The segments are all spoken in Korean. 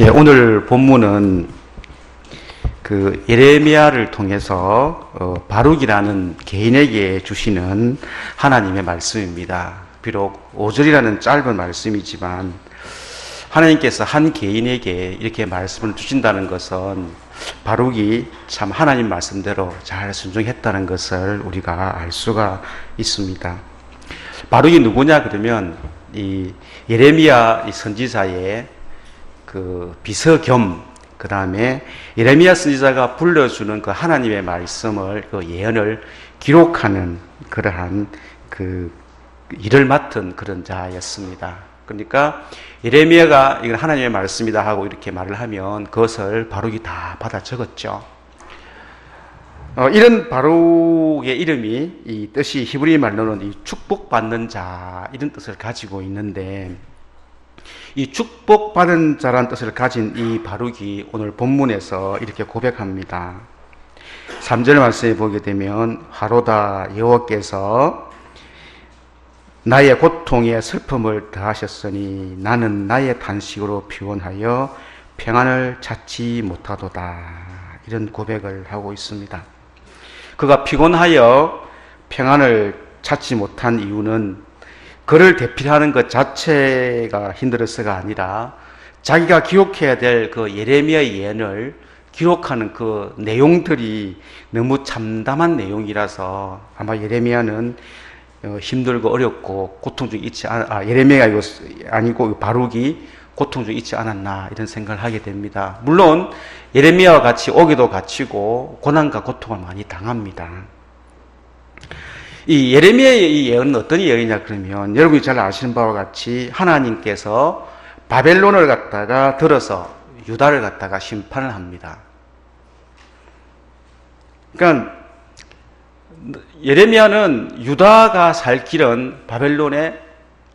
예, 오늘 본문은 그 예레미야를 통해서 바룩이라는 개인에게 주시는 하나님의 말씀입니다. 비록 5절이라는 짧은 말씀이지만 하나님께서 한 개인에게 이렇게 말씀을 주신다는 것은 바룩이 참 하나님 말씀대로 잘 순종했다는 것을 우리가 알 수가 있습니다. 바룩이 누구냐 그러면 이 예레미야 이 선지자의 그 비서 겸 그 다음에 예레미야 선지자가 불러주는 그 하나님의 말씀을 그 예언을 기록하는 그러한 그 일을 맡은 그런 자였습니다. 그러니까 예레미야가 이건 하나님의 말씀이다 하고 이렇게 말을 하면 그것을 바룩이 다 받아 적었죠. 이런 바룩의 이름이 이 뜻이 히브리 말로는 이 축복받는 자 이런 뜻을 가지고 있는데 이 축복받은 자란 뜻을 가진 이 바룩이 오늘 본문에서 이렇게 고백합니다. 3절 말씀에 보게 되면 하로다 여호와께서 나의 고통에 슬픔을 더하셨으니 나는 나의 단식으로 피곤하여 평안을 찾지 못하도다. 이런 고백을 하고 있습니다. 그가 피곤하여 평안을 찾지 못한 이유는 그를 대필하는 것 자체가 힘들어서가 아니라 자기가 기록해야 될 그 예레미야의 예언을 기록하는 그 내용들이 너무 참담한 내용이라서 아마 예레미야는 힘들고 어렵고 고통 중에 있지 예레미야가 아니고 바룩이 고통 중에 있지 않았나 이런 생각을 하게 됩니다. 물론 예레미야와 같이 오기도 갇히고 고난과 고통을 많이 당합니다. 이 예레미야의 이 예언은 어떤 예언이냐 그러면 여러분이 잘 아시는 바와 같이 하나님께서 바벨론을 갖다가 들어서 유다를 갖다가 심판을 합니다. 그러니까 예레미야는 유다가 살 길은 바벨론에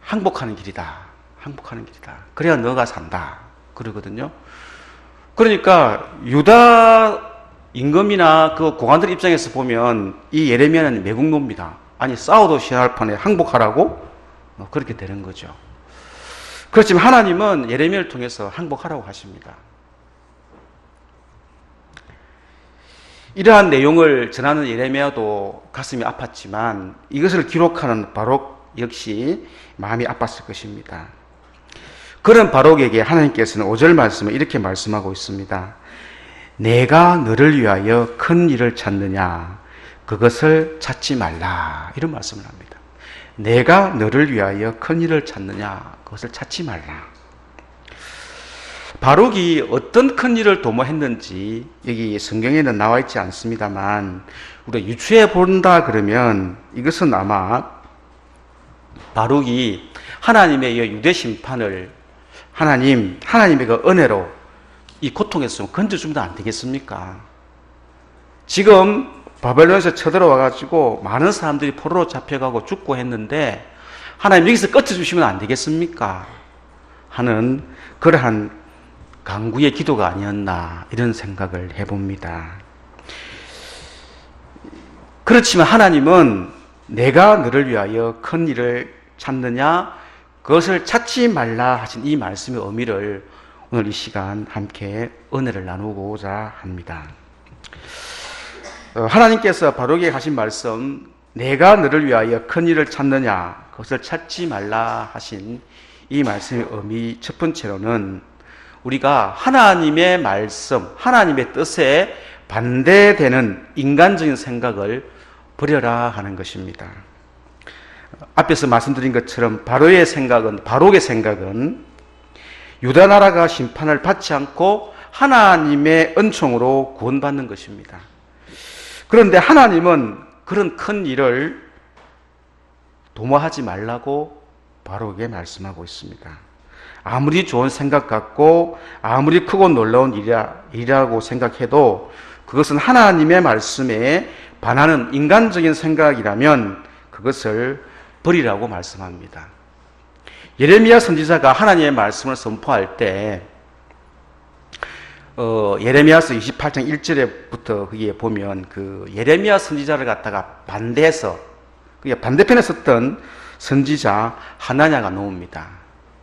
항복하는 길이다. 항복하는 길이다. 그래야 너가 산다. 그러거든요. 그러니까 유다 임금이나 그 고관들 입장에서 보면 이 예레미야는 매국노입니다. 아니 싸워도 시할 판에 항복하라고 그렇게 되는 거죠. 그렇지만 하나님은 예레미야를 통해서 항복하라고 하십니다. 이러한 내용을 전하는 예레미야도 가슴이 아팠지만 이것을 기록하는 바룩 역시 마음이 아팠을 것입니다. 그런 바룩에게 하나님께서는 5절 말씀을 이렇게 말씀하고 있습니다. 내가 너를 위하여 큰 일을 찾느냐 그것을 찾지 말라 이런 말씀을 합니다. 내가 너를 위하여 큰 일을 찾느냐 그것을 찾지 말라. 바룩이 어떤 큰 일을 도모했는지 여기 성경에는 나와 있지 않습니다만 우리가 유추해 본다 그러면 이것은 아마 바룩이 하나님의 유대 심판을 하나님의 그 은혜로 이 고통에서 좀 건져주면 안 되겠습니까? 지금 바벨론에서 쳐들어와가지고 많은 사람들이 포로로 잡혀가고 죽고 했는데 하나님 여기서 꺼쳐주시면 안 되겠습니까? 하는 그러한 간구의 기도가 아니었나 이런 생각을 해봅니다. 그렇지만 하나님은 내가 너를 위하여 큰 일을 찾느냐 그것을 찾지 말라 하신 이 말씀의 의미를 오늘 이 시간 함께 은혜를 나누고자 합니다. 하나님께서 바룩에게 하신 말씀 내가 너를 위하여 큰 일을 찾느냐 그것을 찾지 말라 하신 이 말씀의 의미 첫 번째로는 우리가 하나님의 말씀 하나님의 뜻에 반대되는 인간적인 생각을 버려라 하는 것입니다. 앞에서 말씀드린 것처럼 바룩의 생각은 유다 나라가 심판을 받지 않고 하나님의 은총으로 구원받는 것입니다. 그런데 하나님은 그런 큰 일을 도모하지 말라고 바룩에게 말씀하고 있습니다. 아무리 좋은 생각 같고 아무리 크고 놀라운 일이라고 생각해도 그것은 하나님의 말씀에 반하는 인간적인 생각이라면 그것을 버리라고 말씀합니다. 예레미야 선지자가 하나님의 말씀을 선포할 때 예레미야서 28장 1절에부터 거기에 보면 그 예레미야 선지자를 갖다가 반대해서 반대편에 섰던 선지자 하나냐가 나옵니다.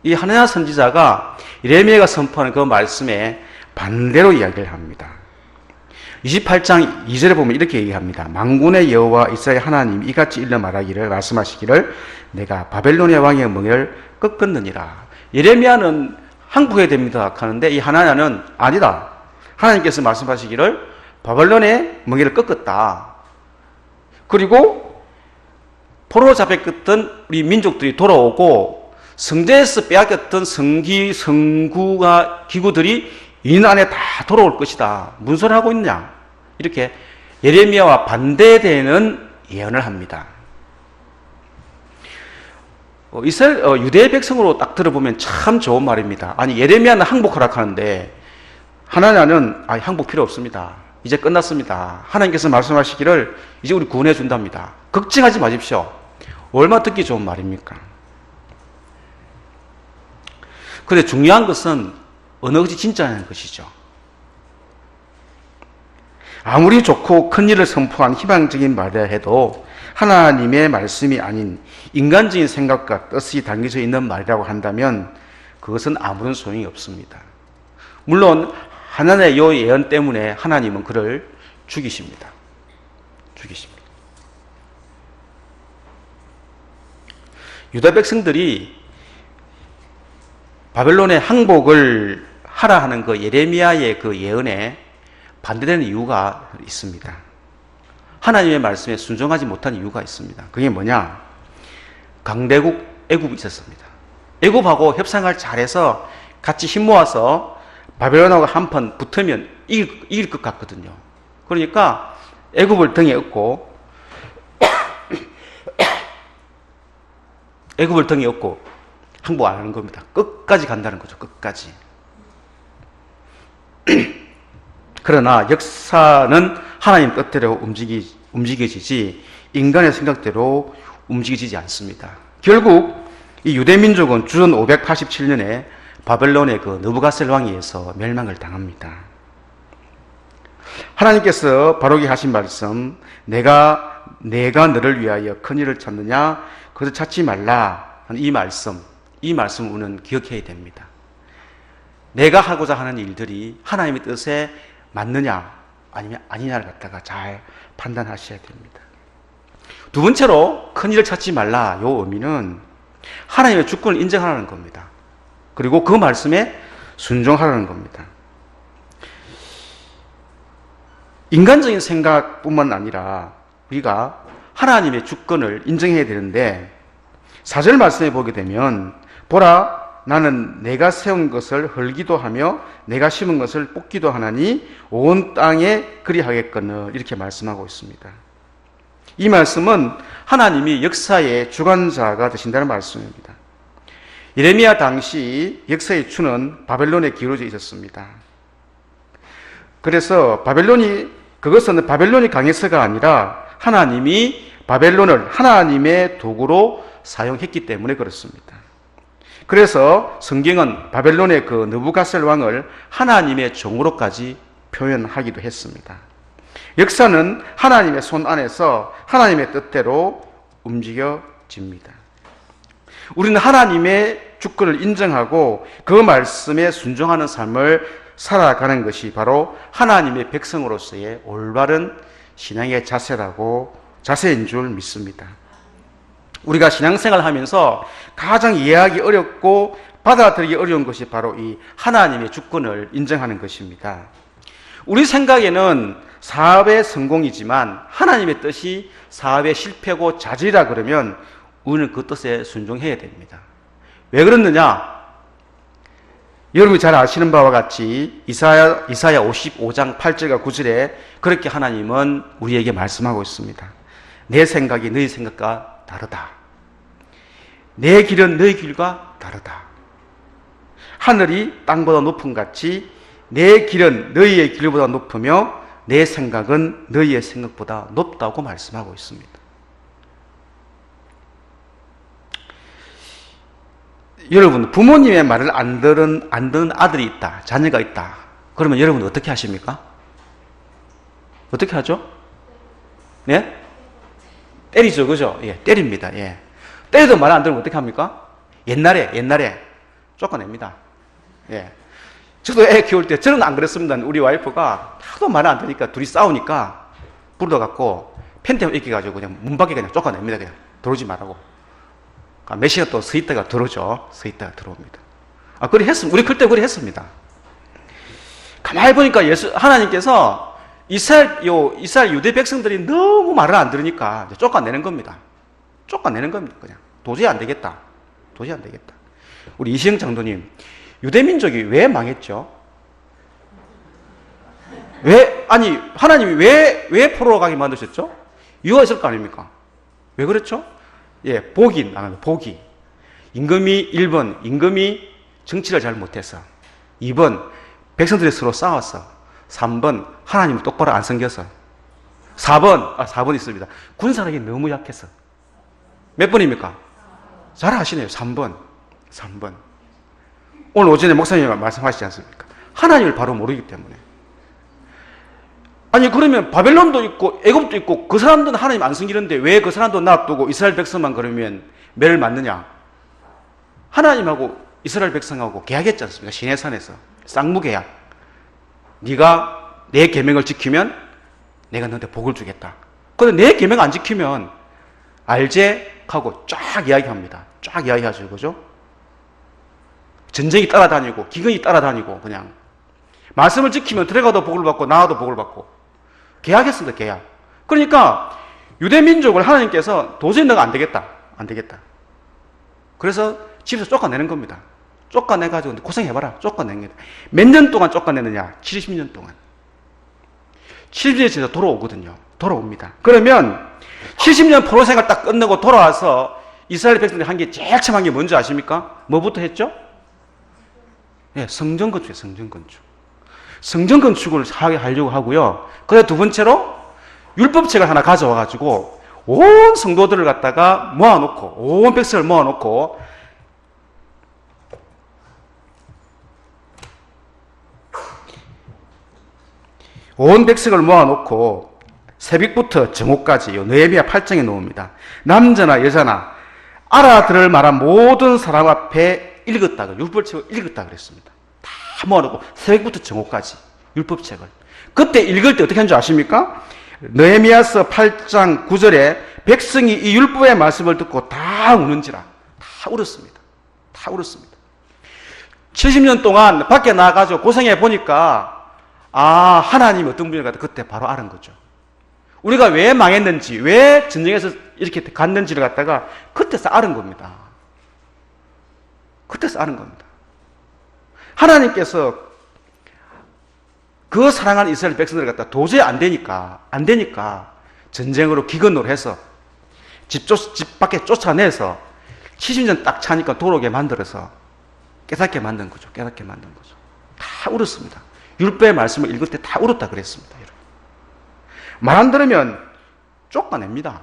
이 하나냐 선지자가 예레미야가 선포하는 그 말씀에 반대로 이야기를 합니다. 28장 2절에 보면 이렇게 얘기합니다. 만군의 여호와 이스라엘 하나님 이같이 일러 말씀하시기를 내가 바벨로니아 왕의 멍에를 꺾었느니라. 예레미야는 항복해야 됩니다 하는데 이 하나냐는 아니다. 하나님께서 말씀하시기를 바벨론의 멍에를 꺾었다. 그리고 포로 잡혔던 우리 민족들이 돌아오고 성전에서 빼앗겼던 기구들이 2년 안에 다 돌아올 것이다. 무슨 소리 하고 있냐? 이렇게 예레미야와 반대되는 예언을 합니다. 유대 백성으로 딱 들어보면 참 좋은 말입니다. 아니 예레미야는 항복하라 하는데 하나냐는 항복 필요 없습니다. 이제 끝났습니다. 하나님께서 말씀하시기를 이제 우리 구원해 준답니다. 걱정하지 마십시오. 얼마나 듣기 좋은 말입니까? 그런데 중요한 것은 어느 것이 진짜냐는 것이죠. 아무리 좋고 큰 일을 선포한 희망적인 말이라 해도 하나님의 말씀이 아닌 인간적인 생각과 뜻이 담겨져 있는 말이라고 한다면 그것은 아무런 소용이 없습니다. 물론 하나님의 이 예언 때문에 하나님은 그를 죽이십니다. 유다 백성들이 바벨론의 항복을 하라 하는 그 예레미야의 그 예언에 반대되는 이유가 있습니다. 하나님의 말씀에 순종하지 못한 이유가 있습니다. 그게 뭐냐? 강대국 애굽이 있었습니다. 애굽하고 협상을 잘해서 같이 힘 모아서 바벨론하고 한판 붙으면 이길 것 같거든요. 그러니까 애굽을 등에 업고 애굽을 등에 업고 항복 안 하는 겁니다. 끝까지 간다는 거죠. 끝까지. 그러나 역사는 하나님 뜻대로 움직여지지 인간의 생각대로 움직여지지 않습니다. 결국 이 유대민족은 주전 587년에 바벨론의 그 느부갓네살 왕에 의해서 멸망을 당합니다. 하나님께서 바로게 하신 말씀, 내가 너를 위하여 큰 일을 찾느냐? 그것을 찾지 말라 하는 이 말씀 우리는 기억해야 됩니다. 내가 하고자 하는 일들이 하나님의 뜻에 맞느냐 아니면 아니냐를 갖다가 잘 판단하셔야 됩니다. 두 번째로 큰 일을 찾지 말라 요 의미는 하나님의 주권을 인정하라는 겁니다. 그리고 그 말씀에 순종하라는 겁니다. 인간적인 생각뿐만 아니라 우리가 하나님의 주권을 인정해야 되는데 4절 말씀에 보게 되면 보라 나는 내가 세운 것을 헐기도 하며 내가 심은 것을 뽑기도 하나니 온 땅에 그리하겠거늘 이렇게 말씀하고 있습니다. 이 말씀은 하나님이 역사의 주관자가 되신다는 말씀입니다. 예레미야 당시 역사의 추는 바벨론에 기울어져 있었습니다. 그래서 그것은 바벨론이 강해서가 아니라 하나님이 바벨론을 하나님의 도구로 사용했기 때문에 그렇습니다. 그래서 성경은 바벨론의 그 느부갓네살 왕을 하나님의 종으로까지 표현하기도 했습니다. 역사는 하나님의 손 안에서 하나님의 뜻대로 움직여집니다. 우리는 하나님의 주권을 인정하고 그 말씀에 순종하는 삶을 살아가는 것이 바로 하나님의 백성으로서의 올바른 신앙의 자세인 줄 믿습니다. 우리가 신앙생활을 하면서 가장 이해하기 어렵고 받아들이기 어려운 것이 바로 이 하나님의 주권을 인정하는 것입니다. 우리 생각에는 사업의 성공이지만 하나님의 뜻이 사업의 실패고 좌절이라 그러면 우리는 그 뜻에 순종해야 됩니다. 왜 그렇느냐? 여러분이 잘 아시는 바와 같이 이사야 55장 8절과 9절에 그렇게 하나님은 우리에게 말씀하고 있습니다. 내 생각이 너희 생각과 다르다. 내 길은 너희 길과 다르다. 하늘이 땅보다 높음 같이 내 길은 너희의 길보다 높으며 내 생각은 너희의 생각보다 높다고 말씀하고 있습니다. 여러분, 부모님의 말을 안 듣는 아들이 있다, 자녀가 있다. 그러면 여러분은 어떻게 하십니까? 어떻게 하죠? 네? 때리죠, 그죠? 예, 때립니다. 예. 때려도 말 안 들으면 어떻게 합니까? 옛날에 쫓아냅니다. 예. 저도 애 키울 때 저는 안 그랬습니다. 우리 와이프가 하도 말을 안 듣니까 둘이 싸우니까 불러갖고 팬티만 입혀가지고 그냥 문 밖에 그냥 쫓아냅니다. 그냥 들어오지 말라고. 그러니까 몇 시간 또 서 있다가 들어오죠. 서 있다가 들어옵니다. 그래 했습니다. 우리 클 때 그래 했습니다. 가만히 보니까 하나님께서 이스라엘 유대 백성들이 너무 말을 안 들으니까 이제 쫓아내는 겁니다. 쫓아내는 겁니다. 그냥 도저히 안 되겠다. 도저히 안 되겠다. 우리 이시영 장로님, 유대 민족이 왜 망했죠? 하나님이 왜 포로로 가게 만드셨죠? 이유가 있을 거 아닙니까? 왜 그렇죠? 예, 복이. 임금이 1번, 임금이 정치를 잘 못해서. 2번, 백성들이 서로 싸웠어. 3번, 하나님을 똑바로 안 섬겨서. 4번 있습니다. 군사력이 너무 약해서. 몇 번입니까? 잘 아시네요. 3번. 오늘 오전에 목사님이 말씀하시지 않습니까? 하나님을 바로 모르기 때문에. 아니, 그러면 바벨론도 있고 애굽도 있고 그 사람들은 하나님 안 섬기는데 왜 그 사람도 놔두고 이스라엘 백성만 그러면 매를 맞느냐? 하나님하고 이스라엘 백성하고 계약했지 않습니까? 시내산에서 쌍무계약. 네가 내 계명을 지키면 내가 너한테 복을 주겠다. 그런데 내 계명 안 지키면 알제 하고 쫙 이야기합니다. 쫙 이야기하죠. 그죠? 전쟁이 따라다니고 기근이 따라다니고 그냥 말씀을 지키면 들어가도 복을 받고 나와도 복을 받고 계약했습니다. 계약. 그러니까 유대 민족을 하나님께서 도저히 너가 안 되겠다. 그래서 집에서 쫓아내는 겁니다. 쫓아내가지고 고생해봐라. 쫓아낸 겁니다. 몇 년 동안 쫓아내느냐? 70년 동안. 70년이 지나서 돌아오거든요. 돌아옵니다. 그러면 70년 포로 생활 딱 끝내고 돌아와서 이스라엘 백성들이 한 게 제일 참한 게 뭔지 아십니까? 뭐부터 했죠? 예, 성전 건축이에요. 성전 건축을 하려고 하고요. 그다음에 두 번째로 율법책을 하나 가져와가지고 온 성도들을 갖다가 모아놓고 온 백성을 모아놓고 새벽부터 정오까지 느헤미야 8장에 놓습니다. 남자나 여자나 알아들을 만한 모든 사람 앞에 읽었다. 율법책을 읽었다 그랬습니다. 다 모아놓고 새벽부터 정오까지 율법책을. 그때 읽을 때 어떻게 한 줄 아십니까? 느헤미야서 8장 9절에 백성이 이 율법의 말씀을 듣고 다 우는지라. 다 울었습니다. 70년 동안 밖에 나가서 고생해 보니까 하나님이 어떤 분인가 그때 바로 알은 거죠. 우리가 왜 망했는지, 왜 전쟁에서 이렇게 갔는지를 갖다가 그때서 알은 겁니다. 하나님께서 그 사랑하는 이스라엘 백성들을 갖다 도저히 안 되니까 전쟁으로 기근으로 해서 집 밖에 쫓아내서 70년 딱 차니까 돌아오게 만들어서 깨닫게 만든 거죠. 다 울었습니다. 율법의 말씀을 읽을 때 다 울었다 그랬습니다. 말 안 들으면 쫓아냅니다.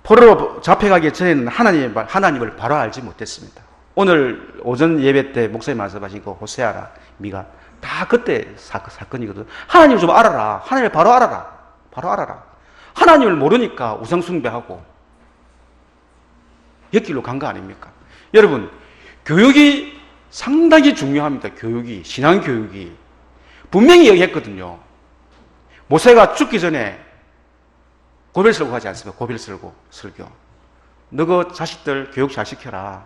포로로 잡혀가기 전에는 하나님을 바로 알지 못했습니다. 오늘 오전 예배 때 목사님 말씀하신 거 호세아라, 미가 다 그때 사건이거든. 하나님을 좀 알아라. 하나님을 바로 알아라. 하나님을 모르니까 우상숭배하고 옆길로 간 거 아닙니까? 여러분, 교육이 상당히 중요합니다. 신앙교육이. 분명히 얘기했거든요. 모세가 죽기 전에 고별 설교 하지 않습니까? 고별 설교. 너그 자식들 교육 잘 시켜라.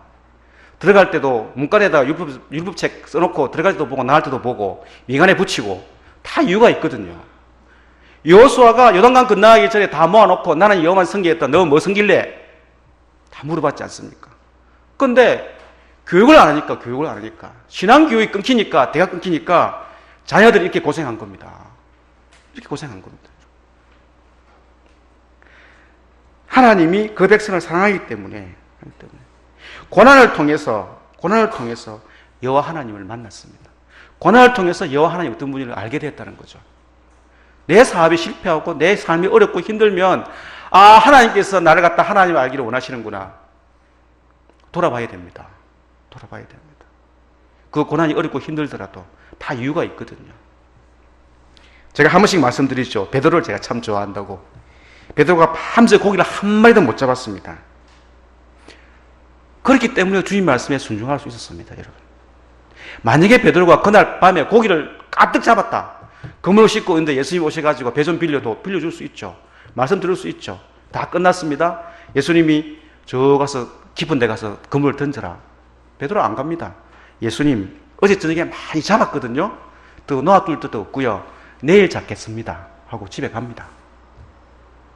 들어갈 때도 문간에다 율법책 써놓고 들어갈 때도 보고 나갈 때도 보고 미간에 붙이고 다 이유가 있거든요. 여호수아가 요단강 건너가기 전에 다 모아놓고 나는 여호와만 섬기겠다. 너 뭐 섬길래? 다 물어봤지 않습니까? 그런데 교육을 안 하니까 신앙교육이 끊기니까 대가 끊기니까 자녀들이 이렇게 고생한 겁니다. 하나님이 그 백성을 사랑하기 때문에 고난을 통해서 여호와 하나님을 만났습니다. 고난을 통해서 여호와 하나님 어떤 분인지 알게 됐다는 거죠. 내 사업이 실패하고 내 삶이 어렵고 힘들면 하나님께서 나를 갖다 하나님을 알기를 원하시는구나. 돌아봐야 됩니다. 그 고난이 어렵고 힘들더라도 다 이유가 있거든요. 제가 한 번씩 말씀드리죠. 베드로를 제가 참 좋아한다고. 베드로가 밤새 고기를 한 마리도 못 잡았습니다. 그렇기 때문에 주님 말씀에 순종할 수 있었습니다, 여러분. 만약에 베드로가 그날 밤에 고기를 가득 잡았다. 그물을 싣고 있는데 예수님 오셔가지고 배 좀 빌려줄 수 있죠. 말씀 들을 수 있죠. 다 끝났습니다. 예수님이 저 가서 깊은 데 가서 그물을 던져라. 베드로 안 갑니다. 예수님 어제 저녁에 많이 잡았거든요. 더 놓아둘 데도 없고요. 내일 잡겠습니다 하고 집에 갑니다.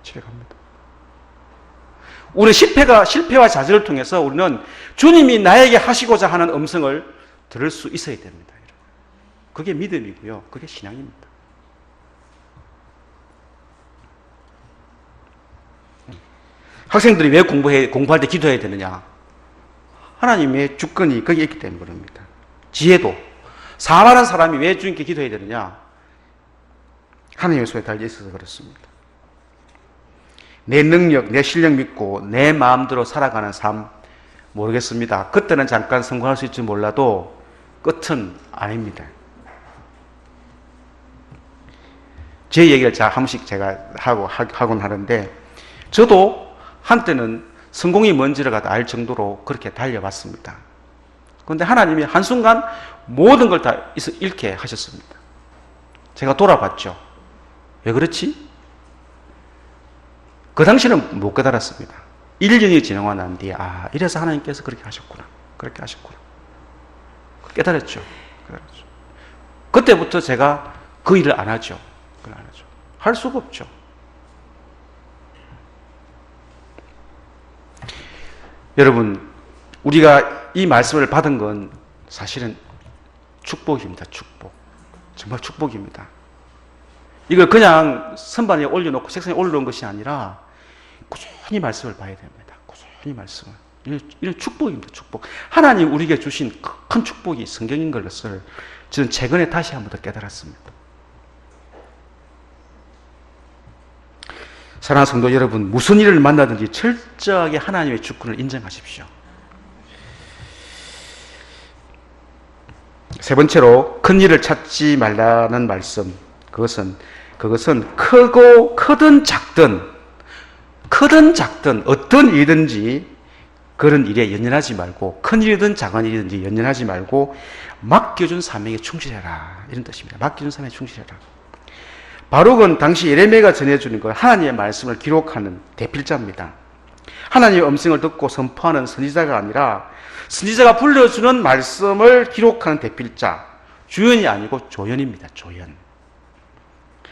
집에 갑니다. 우리 실패와 좌절을 통해서 우리는 주님이 나에게 하시고자 하는 음성을 들을 수 있어야 됩니다. 그게 믿음이고요. 그게 신앙입니다. 학생들이 왜 공부할 때 기도해야 되느냐? 하나님의 주권이 거기에 있기 때문에 그럽니다. 지혜도. 사만한 사람이 왜 주님께 기도해야 되느냐? 하나님의 손에 달려 있어서 그렇습니다. 내 능력, 내 실력 믿고 내 마음대로 살아가는 삶 모르겠습니다. 그때는 잠깐 성공할 수 있을지 몰라도 끝은 아닙니다. 제 얘기를 한 번씩 제가 하곤 하는데 저도 한때는 성공이 뭔지를 알 정도로 그렇게 달려봤습니다. 그런데 하나님이 한순간 모든 걸 다 잃게 하셨습니다. 제가 돌아봤죠. 왜 그렇지? 그 당시는 못 깨달았습니다. 1년이 지나고 난 뒤에 이래서 하나님께서 그렇게 하셨구나. 그렇게 하셨구나. 깨달았죠. 그때부터 제가 그 일을 안 하죠. 그걸 안 하죠. 할 수가 없죠. 여러분, 우리가 이 말씀을 받은 건 사실은 축복입니다. 축복. 정말 축복입니다. 이걸 그냥 선반에 올려놓고 책상에 올려놓은 것이 아니라 꾸준히 말씀을 봐야 됩니다. 꾸준히 말씀을. 이런 축복입니다. 축복. 하나님 우리에게 주신 큰 축복이 성경인 것을 저는 최근에 다시 한 번 더 깨달았습니다. 사랑하는 성도 여러분, 무슨 일을 만나든지 철저하게 하나님의 주권을 인정하십시오. 세 번째로 큰 일을 찾지 말라는 말씀. 그것은 크든 작든 어떤 일이든지 그런 일에 연연하지 말고, 큰 일이든 작은 일이든지 연연하지 말고 맡겨준 사명에 충실해라, 이런 뜻입니다. 맡겨준 사명에 충실해라. 바룩은 당시 예레미야가 전해주는 걸 하나님의 말씀을 기록하는 대필자입니다. 하나님의 음성을 듣고 선포하는 선지자가 아니라 선지자가 불러주는 말씀을 기록하는 대필자, 주연이 아니고 조연입니다. 조연.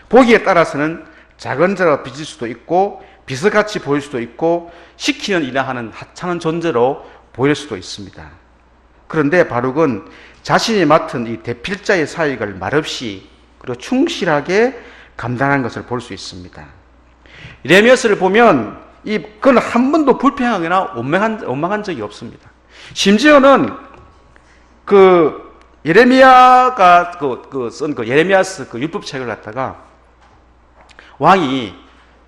보기에 따라서는 작은 자로 빚을 수도 있고 비서같이 보일 수도 있고 시키는 일을 하는 하찮은 존재로 보일 수도 있습니다. 그런데 바룩은 자신이 맡은 이 대필자의 사역을 말없이 그리고 충실하게 감당한 것을 볼 수 있습니다. 예레미야서를 보면 그건 한 번도 불평하거나 원망한 적이 없습니다. 심지어는 예레미야가 쓴 예레미야서 율법책을 갖다가 왕이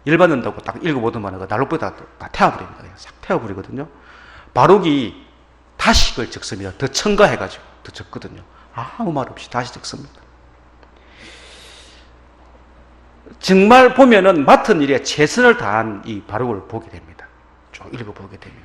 열받는다고 딱 읽어보더만 난로불에다 다 태워버립니다. 싹 태워버리거든요. 바룩이 다시 그걸 적습니다. 더 첨가해가지고 더 적거든요. 아무 말 없이 다시 적습니다. 정말 보면은 맡은 일에 최선을 다한 이 바룩을 보게 됩니다. 쭉 읽어보게 되면.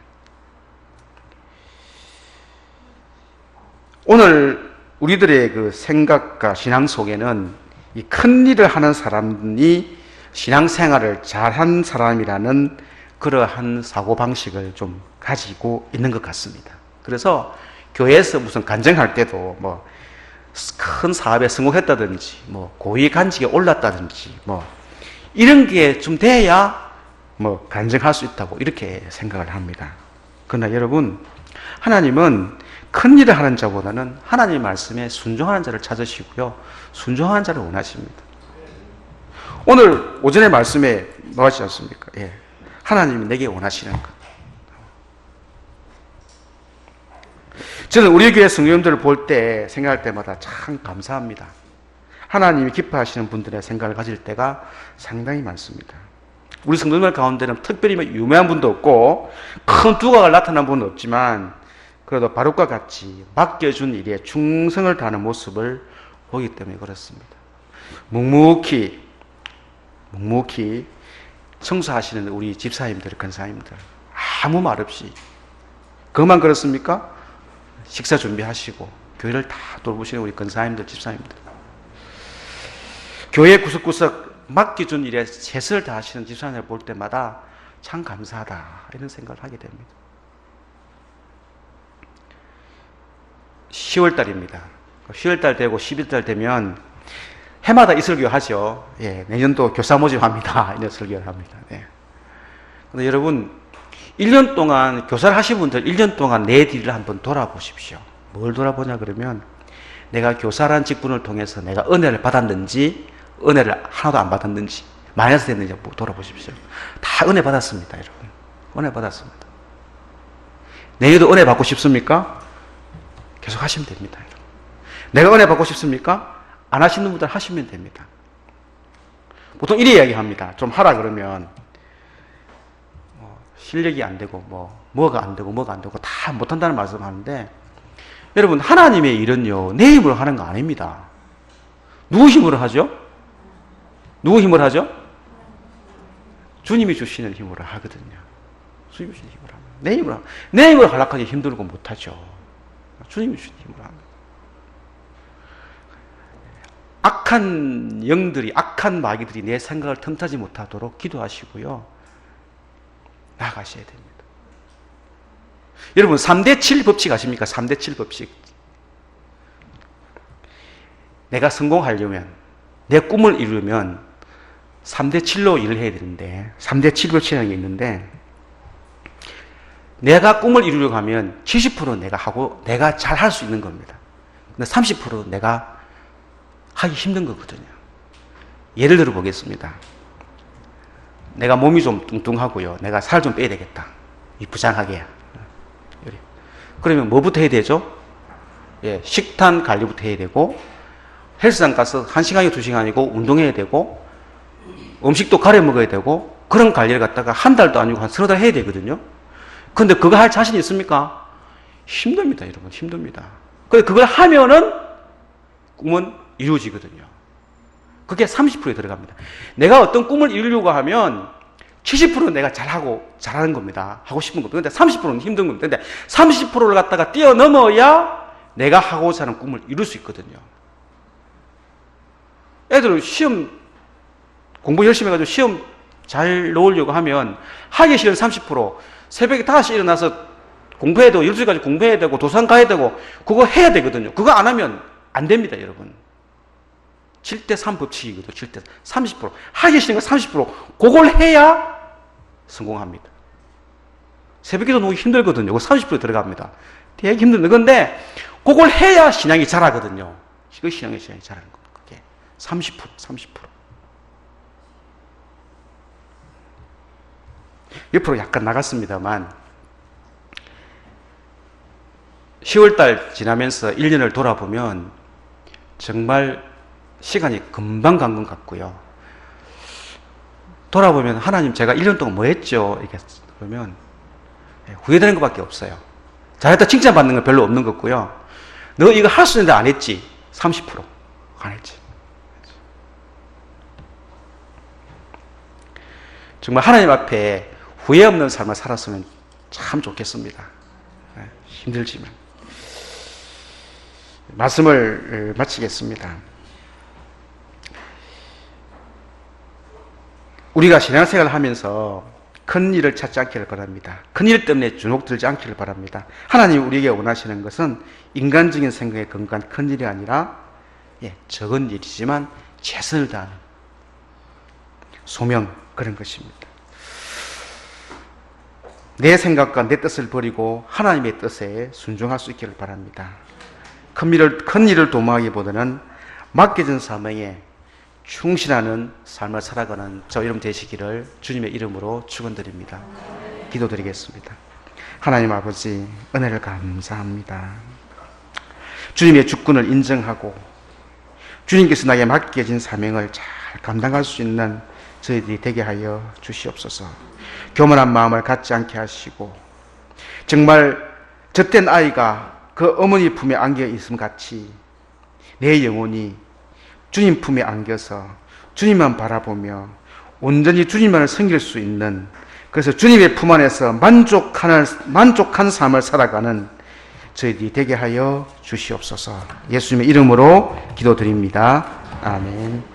오늘 우리들의 그 생각과 신앙 속에는 이 큰 일을 하는 사람이 신앙생활을 잘한 사람이라는 그러한 사고방식을 좀 가지고 있는 것 같습니다. 그래서 교회에서 무슨 간증할 때도 큰 사업에 성공했다든지 고위 간직에 올랐다든지 이런 게 좀 돼야 간증할 수 있다고 이렇게 생각을 합니다. 그러나 여러분, 하나님은 큰 일을 하는 자보다는 하나님의 말씀에 순종하는 자를 찾으시고요, 순종하는 자를 원하십니다. 오늘 오전의 말씀에 나왔지 않습니까? 예. 하나님이 내게 원하시는 것. 저는 우리 교회 성도님들을 볼 때, 생각할 때마다 참 감사합니다. 하나님이 기뻐하시는 분들의 생각을 가질 때가 상당히 많습니다. 우리 성도님들 가운데는 특별히 유명한 분도 없고 큰 두각을 나타난 분은 없지만 그래도 바룩과 같이 맡겨준 일에 충성을 다하는 모습을 보기 때문에 그렇습니다. 묵묵히 청소하시는 우리 집사님들, 권사님들 아무 말 없이 그만 그렇습니까? 식사 준비하시고 교회를 다 돌보시는 우리 권사님들, 집사님들, 교회 구석구석 맡겨준 일에 최선을 다하시는 집사님을 볼 때마다 참 감사하다 이런 생각을 하게 됩니다. 10월달입니다. 10월달 되고 11달 되면 해마다 이 설교 하죠. 예, 내년도 교사 모집합니다. 이런 설교를 합니다. 네. 근데 여러분, 1년 동안 교사를 하신 분들 1년 동안 내 뒤를 한번 돌아보십시오. 뭘 돌아보냐 그러면 내가 교사라는 직분을 통해서 내가 은혜를 받았는지 은혜를 하나도 안 받았는지 마이너스 됐는지 돌아보십시오. 다 은혜 받았습니다. 여러분, 은혜 받았습니다. 내년도 은혜 받고 싶습니까? 계속 하시면 됩니다. 여러분. 내가 은혜 받고 싶습니까? 안 하시는 분들 하시면 됩니다. 보통 이래 이야기합니다. 좀 하라 그러면 실력이 안 되고 뭐가 안 되고 다 못한다는 말씀 하는데, 여러분, 하나님의 일은요 내 힘으로 하는 거 아닙니다. 누구 힘으로 하죠? 누구 힘으로 하죠? 주님이 주시는 힘으로 하거든요. 주님이 주시는 힘으로 합니다. 내 힘으로 하락하기 힘들고 못하죠. 주님이 주시는 힘으로 합니다. 악한 영들이, 악한 마귀들이 내 생각을 틈타지 못하도록 기도하시고요, 나아가셔야 됩니다. 여러분, 3대 7 법칙 아십니까? 3대 7 법칙. 내가 성공하려면, 내 꿈을 이루려면 3대 7로 일을 해야 되는데, 3대 7 법칙이라는 게 있는데, 내가 꿈을 이루려고 하면 70% 내가 하고 내가 잘 할 수 있는 겁니다. 근데 30% 내가 하기 힘든 거거든요. 예를 들어 보겠습니다. 내가 몸이 좀 뚱뚱하고요, 내가 살 좀 빼야 되겠다, 이 부장하게. 그러면 뭐부터 해야 되죠? 예, 식단 관리부터 해야 되고, 헬스장 가서 1시간이고 2시간이고 운동해야 되고, 음식도 가려 먹어야 되고, 그런 관리를 갖다가 한 달도 아니고 한 서너 달 해야 되거든요. 근데 그거 할 자신 있습니까? 힘듭니다, 여러분. 힘듭니다. 근데 그걸 하면은 꿈은 이루어지거든요. 그게 30%에 들어갑니다. 내가 어떤 꿈을 이루려고 하면 70%는 내가 잘하는 겁니다. 하고 싶은 겁니다. 근데 30%는 힘든 겁니다. 근데 30%를 갖다가 뛰어넘어야 내가 하고자 하는 꿈을 이룰 수 있거든요. 애들 시험 공부 열심히 해가지고 시험 잘 넣으려고 하면 하기 싫은 30%, 새벽에 5시에 일어나서 공부해야 되고 12시까지 공부해야 되고 도서관 가야 되고 그거 해야 되거든요. 그거 안 하면 안 됩니다, 여러분. 7대3 법칙이거든요. 7대 30%. 하기 싫은 거 30%. 그걸 해야 성공합니다. 새벽에도 너무 힘들거든요. 그거 30% 들어갑니다. 되게 힘든 건데 그걸 해야 신앙이 자라거든요. 그 신앙이 자라는 겁니다. 그게 30%. 옆으로 약간 나갔습니다만 10월달 지나면서 1년을 돌아보면 정말 시간이 금방 간 것 같고요. 돌아보면 하나님, 제가 1년 동안 뭐 했죠? 이렇게 그러면 후회되는 것밖에 없어요. 잘했다 칭찬받는 건 별로 없는 것 같고요. 너 이거 할 수 있는데 안 했지? 30% 안 했지. 정말 하나님 앞에 후회 없는 삶을 살았으면 참 좋겠습니다. 힘들지만. 말씀을 마치겠습니다. 우리가 신앙생활을 하면서 큰 일을 찾지 않기를 바랍니다. 큰 일 때문에 주눅들지 않기를 바랍니다. 하나님 우리에게 원하시는 것은 인간적인 생각에 근거한 큰 일이 아니라 적은 일이지만 최선을 다하는 소명, 그런 것입니다. 내 생각과 내 뜻을 버리고 하나님의 뜻에 순종할 수 있기를 바랍니다. 큰 일을 도모하기보다는 맡겨진 사명에 충실하는 삶을 살아가는 저 여러분 되시기를 주님의 이름으로 축원드립니다. 기도드리겠습니다. 하나님 아버지, 은혜를 감사합니다. 주님의 주권을 인정하고 주님께서 나에게 맡겨진 사명을 잘 감당할 수 있는 저희들이 되게 하여 주시옵소서. 교만한 마음을 갖지 않게 하시고 정말 젖된 아이가 그 어머니 품에 안겨 있음 같이 내 영혼이 주님 품에 안겨서 주님만 바라보며 온전히 주님만을 섬길 수 있는, 그래서 주님의 품 안에서 만족한 삶을 살아가는 저희들이 되게 하여 주시옵소서. 예수님의 이름으로 기도드립니다. 아멘.